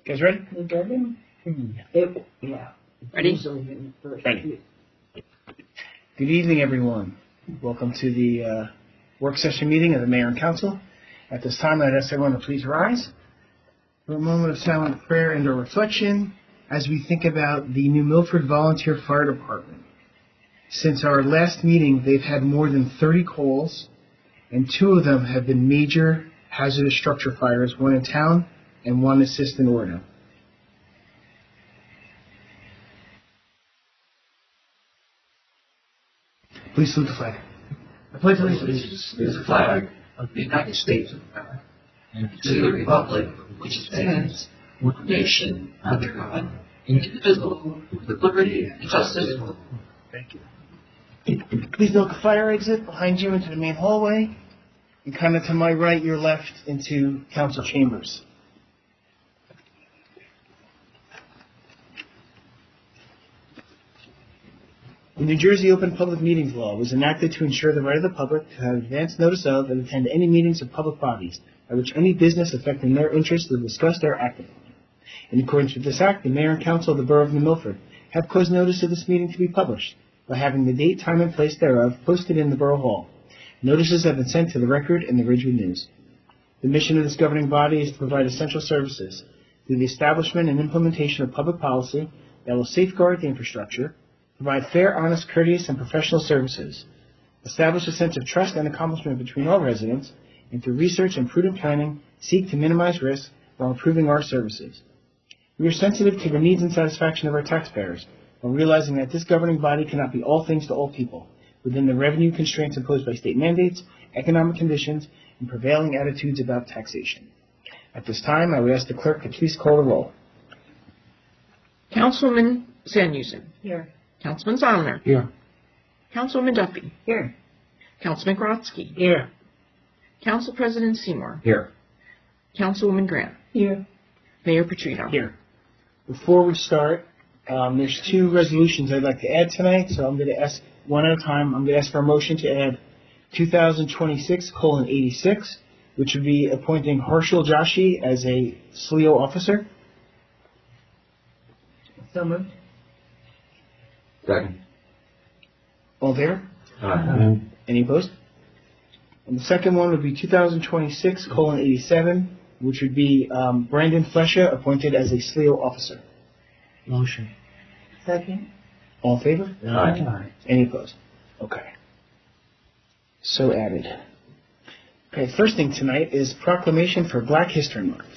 guys ready? Yeah. Ready? Ready. Good evening, everyone. Welcome to the work session meeting of the Mayor and Council. At this time, I'd ask everyone to please rise for a moment of silent prayer and or reflection as we think about the New Milford Volunteer Fire Department. Since our last meeting, they've had more than 30 calls, and 2 of them have been major hazardous structure fires, one in town and one assist in Orno. Please salute the flag. I pledge allegiance to the flag of the United States of America and to the republic which stands, one nation, under God, indivisible, with liberty and justice for all. Thank you. Please note the fire exit behind you into the main hallway, and kind of to my right, your left, into council chambers. The New Jersey Open Public Meetings Law was enacted to ensure the right of the public to have advance notice of and attend any meetings of public bodies by which any business affecting their interests is discussed or acted upon. In accordance with this act, the Mayor and Council of the Borough of New Milford have caused notice of this meeting to be published by having the date, time, and place thereof posted in the Borough Hall. Notices have been sent to the Record and the Ridgewood News. The mission of this governing body is to provide essential services through the establishment and implementation of public policy that will safeguard the infrastructure, provide fair, honest, courteous, and professional services, establish a sense of trust and accomplishment between all residents, and through research and prudent planning, seek to minimize risk while improving our services. We are sensitive to the needs and satisfaction of our taxpayers, while realizing that this governing body cannot be all things to all people, within the revenue constraints imposed by state mandates, economic conditions, and prevailing attitudes about taxation. At this time, I would ask the clerk to please call the roll. Councilman Sanusin. Here. Councilman Zomner. Here. Councilman Duffy. Here. Councilman Grotsky. Here. Council President Seymour. Here. Councilwoman Grant. Here. Mayor Petrino. Here. Before we start, there's 2 resolutions I'd like to add tonight, so I'm going to ask one at a time. I'm going to ask for a motion to add 2026:86, which would be appointing Harshal Joshi as a SLEO officer. So moved. Second. All in favor? Aye. Any opposed? And the second one would be 2026:87, which would be Brandon Flesha appointed as a SLEO officer. Motion. Second. All in favor? Aye. Any opposed? Okay. So added. Okay, first thing tonight is proclamation for Black History Month.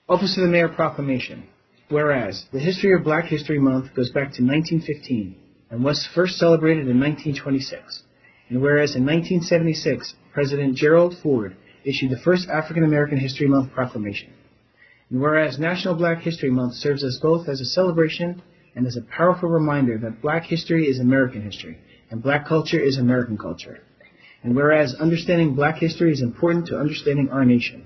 Office of the Mayor Proclamation. Whereas, the history of Black History Month goes back to 1915 and was first celebrated in 1926. And whereas in 1976, President Gerald Ford issued the first African American History Month proclamation. And whereas National Black History Month serves us both as a celebration and as a powerful reminder that Black history is American history and Black culture is American culture. And whereas understanding Black history is important to understanding our nation.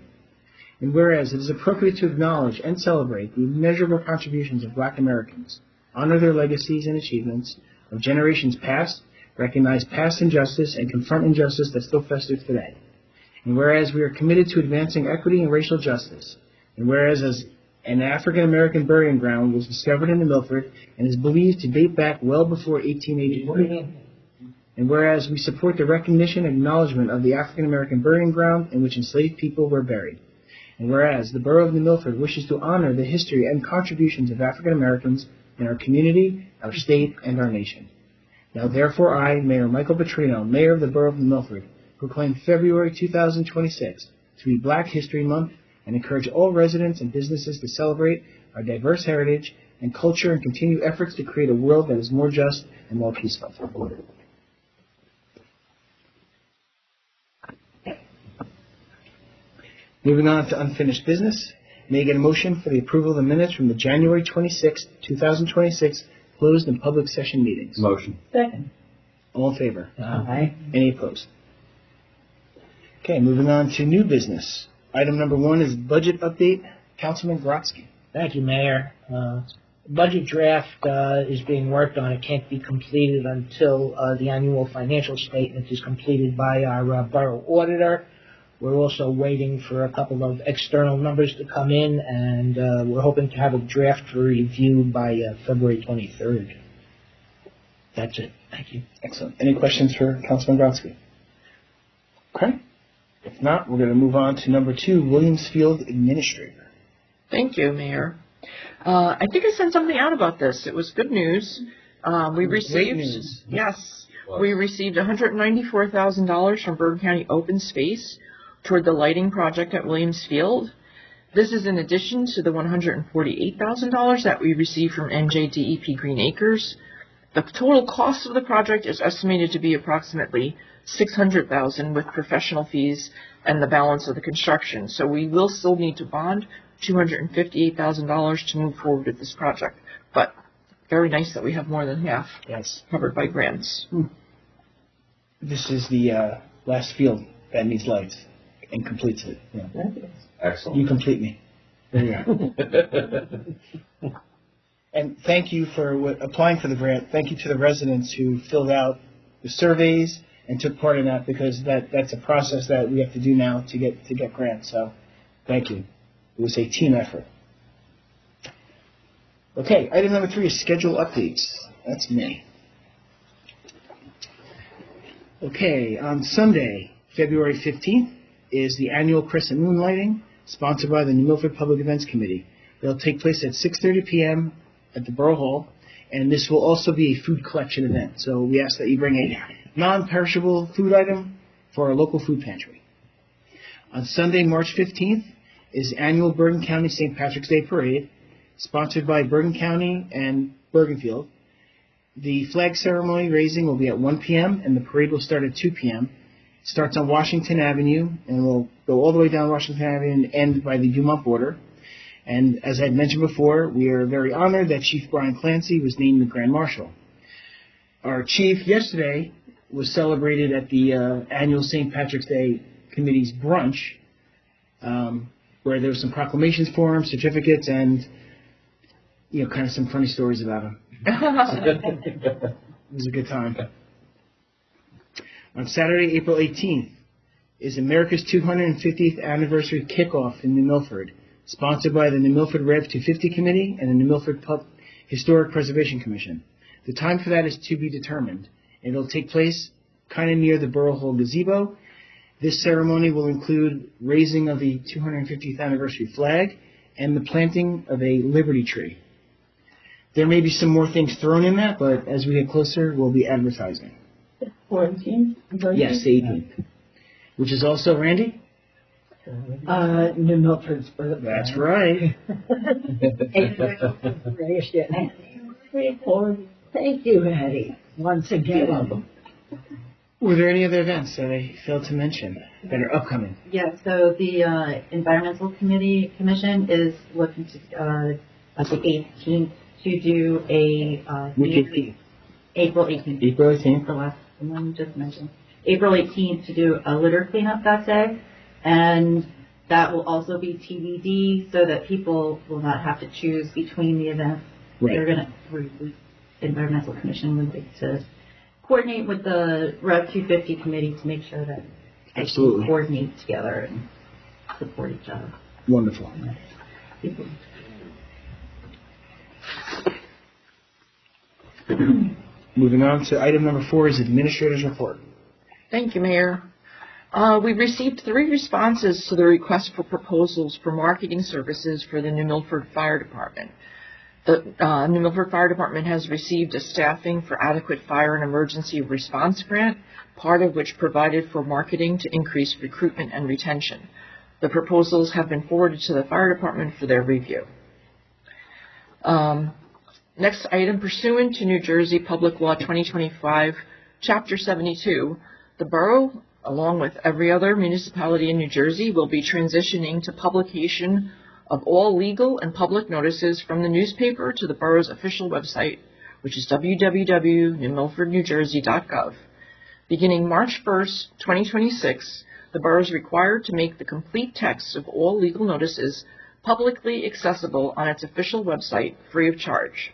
And whereas it is appropriate to acknowledge and celebrate the immeasurable contributions of Black Americans, honor their legacies and achievements of generations past, recognize past injustice, and confront injustice that still festers today. And whereas we are committed to advancing equity and racial justice, and whereas as an African American burying ground was discovered in New Milford and is believed to date back well before 1883. And whereas we support the recognition and acknowledgement of the African American burying ground in which enslaved people were buried. And whereas the Borough of New Milford wishes to honor the history and contributions of African Americans in our community, our state, and our nation. Now therefore I, Mayor Michael Petrino, Mayor of the Borough of New Milford, proclaim February 2026 to be Black History Month and encourage all residents and businesses to celebrate our diverse heritage and culture and continue efforts to create a world that is more just and more peaceful. Moving on to unfinished business, may I get a motion for the approval of the minutes from the January 26, 2026 closed and public session meetings? Motion. Second. All in favor? Aye. Any opposed? Okay, moving on to new business. Item number 1 is budget update. Councilman Grotsky. Thank you, Mayor. Budget draft is being worked on. It can't be completed until the annual financial statement is completed by our borough auditor. We're also waiting for a couple of external numbers to come in, and we're hoping to have a draft for review by February 23rd. That's it. Thank you. Excellent. Any questions for Councilman Grotsky? Okay. If not, we're going to move on to number 2, Williams Field Administrator. Thank you, Mayor. I think I sent something out about this. It was good news. We received, Great news. Yes, we received $194,000 from Bergen County Open Space toward the lighting project at Williams Field. This is in addition to the $148,000 that we received from NJDEP Green Acres. The total cost of the project is estimated to be approximately $600,000 with professional fees and the balance of the construction. So we will still need to bond $258,000 to move forward with this project. But very nice that we have more than half covered by grants. This is the last field that needs lights and completes it. Yeah. Excellent. You complete me. There you go. And thank you for applying for the grant. Thank you to the residents who filled out the surveys and took part in that, because that's a process that we have to do now to get grants. So thank you. It was a team effort. Okay, item number 3 is schedule updates. That's me. Okay, on Sunday, February 15th, is the annual Crescent Moon Lighting, sponsored by the New Milford Public Events Committee. It'll take place at 6:30 p.m. at the Borough Hall, and this will also be a food collection event. So we ask that you bring a non-perishable food item for our local food pantry. On Sunday, March 15th, is the annual Bergen County St. Patrick's Day Parade, sponsored by Bergen County and Bergenfield. The flag ceremony raising will be at 1 p.m. and the parade will start at 2 p.m. It starts on Washington Avenue and will go all the way down Washington Avenue and end by the Dumont border. And as I had mentioned before, we are very honored that Chief Brian Clancy was named the Grand Marshal. Our chief yesterday was celebrated at the annual St. Patrick's Day Committee's brunch, where there were some proclamations for him, certificates, and kind of some funny stories about him. It was a good time. On Saturday, April 18th, is America's 250th anniversary kickoff in New Milford, sponsored by the New Milford Rev 250 Committee and the New Milford Historic Preservation Commission. The time for that is to be determined. It'll take place kind of near the Borough Hall gazebo. This ceremony will include raising of the 250th anniversary flag and the planting of a Liberty tree. There may be some more things thrown in that, but as we get closer, we'll be advertising. 14th? Yes, the 18th. Which is also, Randy? New Milford's birthday. That's right. Thank you, Hattie, once again. Were there any other events that I failed to mention that are upcoming? Yeah, so the Environmental Commission is looking to, at the 18th, to do a... Which 18th? April 18th. April 18th? The last one you just mentioned. April 18th to do a litter cleanup that day, and that will also be TBD so that people will not have to choose between the events. Right. They're going to, the Environmental Commission would like to coordinate with the Rev 250 committee to make sure that they can coordinate together and support each other. Wonderful. Moving on to item number 4 is Administrator's Report. Thank you, Mayor. We received 3 responses to the request for proposals for marketing services for the New Milford Fire Department. The New Milford Fire Department has received a Staffing for Adequate Fire and Emergency Response grant, part of which provided for marketing to increase recruitment and retention. The proposals have been forwarded to the Fire Department for their review. Next item, pursuant to New Jersey Public Law 2025, Chapter 72, the borough, along with every other municipality in New Jersey, will be transitioning to publication of all legal and public notices from the newspaper to the borough's official website, which is www.newmilfordnewjersey.gov. Beginning March 1st, 2026, the borough is required to make the complete text of all legal notices publicly accessible on its official website free of charge.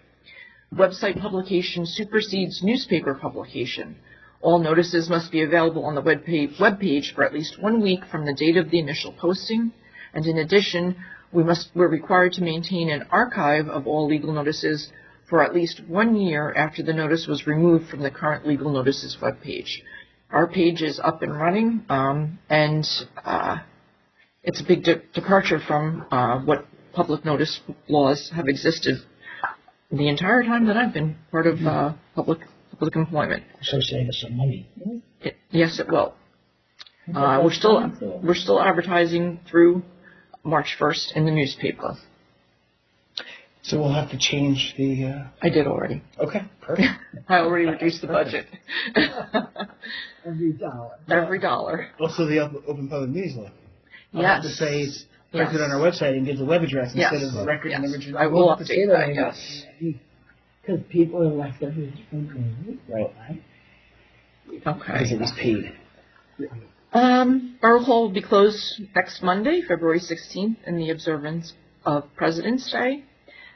Website publication supersedes newspaper publication. All notices must be available on the web page for at least 1 week from the date of the initial posting. And in addition, we're required to maintain an archive of all legal notices for at least 1 year after the notice was removed from the current legal notices web page. Our page is up and running, and it's a big departure from what public notice laws have existed the entire time that I've been part of public employment. So save us some money. Yes, it will. We're still advertising through March 1st in the newspaper. So we'll have to change the... I did already. Okay, perfect. I already reduced the budget. Every dollar. Every dollar. Also, the Open Public Meetings Law. I'll Yes. have to say it's printed on our website and give the web address Yes. instead of the record and original. I will update that, yes. Because people are less than Right. Okay. Because it was paid. Borough Hall will be closed next Monday, February 16th, in the observance of President's Day.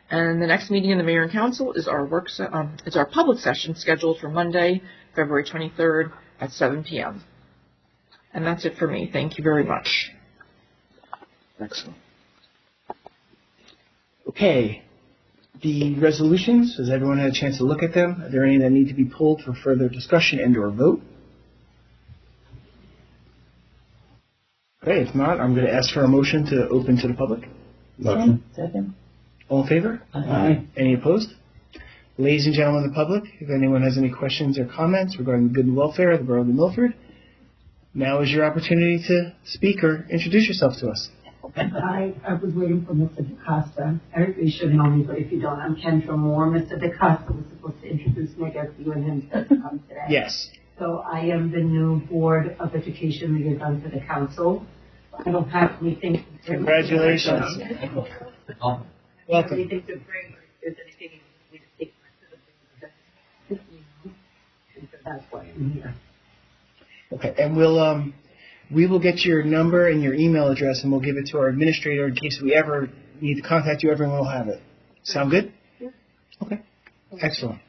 And the next meeting in the Mayor and Council is our it's our public session scheduled for Monday, February 23rd at 7 p.m. And that's it for me. Thank you very much. Excellent. Okay. The resolutions, has everyone had a chance to look at them? Are there any that need to be pulled for further discussion and or vote? Okay, if not, I'm going to ask for a motion to open to the public. Motion. Second. All in favor? Aye. Any opposed? Ladies and gentlemen of the public, if anyone has any questions or comments regarding the good and welfare of the Borough of Milford, now is your opportunity to speak or introduce yourself to us. I was waiting for Mr. DaCosta. Everybody should know me, but if you don't, I'm Kendra Moore. Mr. DaCosta was supposed to introduce me. I guess you and him said to come today. Yes. So I am the new Board of Education liaison to the council. I don't have anything. Congratulations. Welcome. Anything to bring, or if there's anything we just take to the board. And so that's why I'm here. Okay, and we will get your number and your email address, and we'll give it to our administrator in case we ever need to contact you. Everyone will have it. Sound good? Yeah. Okay. Excellent.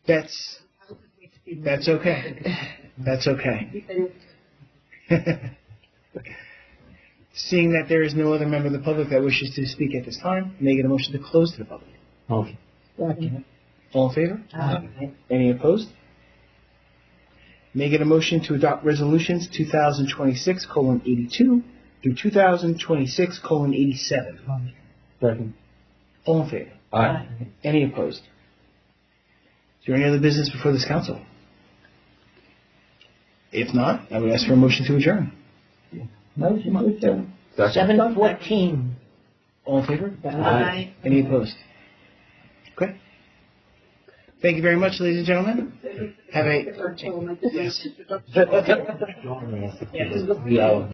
That's okay. That's okay. Seeing that there is no other member of the public that wishes to speak at this time, may I get a motion to close to the public? Okay. Second. All in favor? Any opposed? May I get a motion to adopt resolutions 2026:82 through 2026:87? Second. All in favor? Aye. Any opposed? Is there any other business before this council? If not, I would ask for a motion to adjourn. Motion to adjourn. 7:14. All in favor? Aye. Any opposed? Okay. Thank you very much, ladies and gentlemen. Have a... Yes. Yeah.